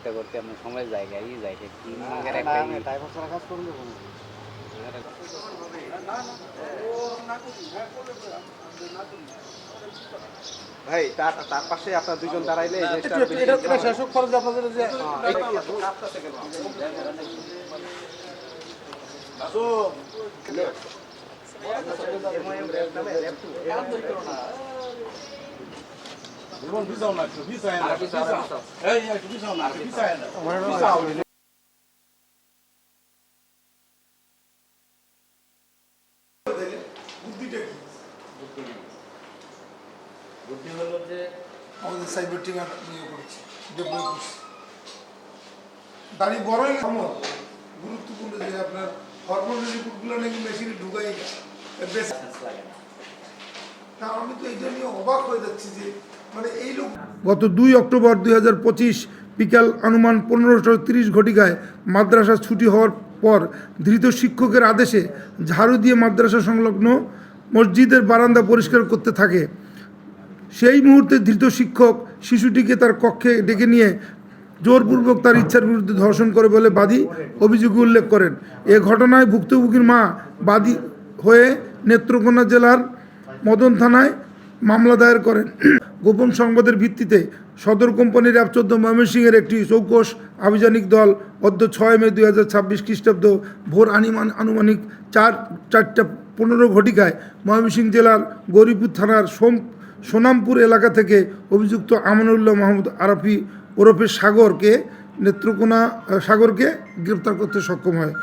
করতে করতে আপনার সময় জায়গায় যায় তিন ভাগের কাজ করলে ভাই তার তার পাশে আপনার দুইজন দাঁড়াইলে শেষ খরচ আপনাদের যে বুদ্ধি হলো যে আমাদের সাইবার টিম নিয়ে করেছি ডেভেলপ করছি দাঁড়িয়ে বড়ই আমার গুরুত্বপূর্ণ যে আপনার হরমোনের রিপোর্টগুলো নাকি মেশিনে ঢুকাই বেশ না আমি তো এটা নিয়ে অবাক হয়ে যাচ্ছি যে মানে এই লোক গত 2 অক্টোবর 2025 বিকাল অনুমান 15:30 ঘটিকায় মাদ্রাসা ছুটি হওয়ার পর ধৃত শিক্ষকের আদেশে ঝাড়ু দিয়ে মাদ্রাসা সংলগ্ন মসজিদের বারান্দা পরিষ্কার করতে থাকে। সেই মুহূর্তে ধৃত শিক্ষক শিশুটিকে তার কক্ষে ডেকে নিয়ে জোরপূর্বক তার ইচ্ছার বিরুদ্ধে ধর্ষণ করে বলে বাদী অভিযোগে উল্লেখ করেন। এ ঘটনায় ভুক্তভোগীর মা বাদী হয়ে নেত্রকোনা জেলার মদন থানায় মামলা দায়ের করেন। গোপন সংবাদের ভিত্তিতে সদর কোম্পানির র্যাব 14 ময়মনসিংহের একটি চৌকস আভিযানিক দল অদ্য 6 মে 2026 খ্রিস্টাব্দ ভোর আনুমানিক 4:15 ঘটিকায় ময়মনসিংহ জেলার গৌরীপুর থানার সোনামপুর এলাকা থেকে অভিযুক্ত আমানুল্লাহ মাহমুদ আরাফি ওরফে সাগরকে গ্রেপ্তার করতে সক্ষম হয়।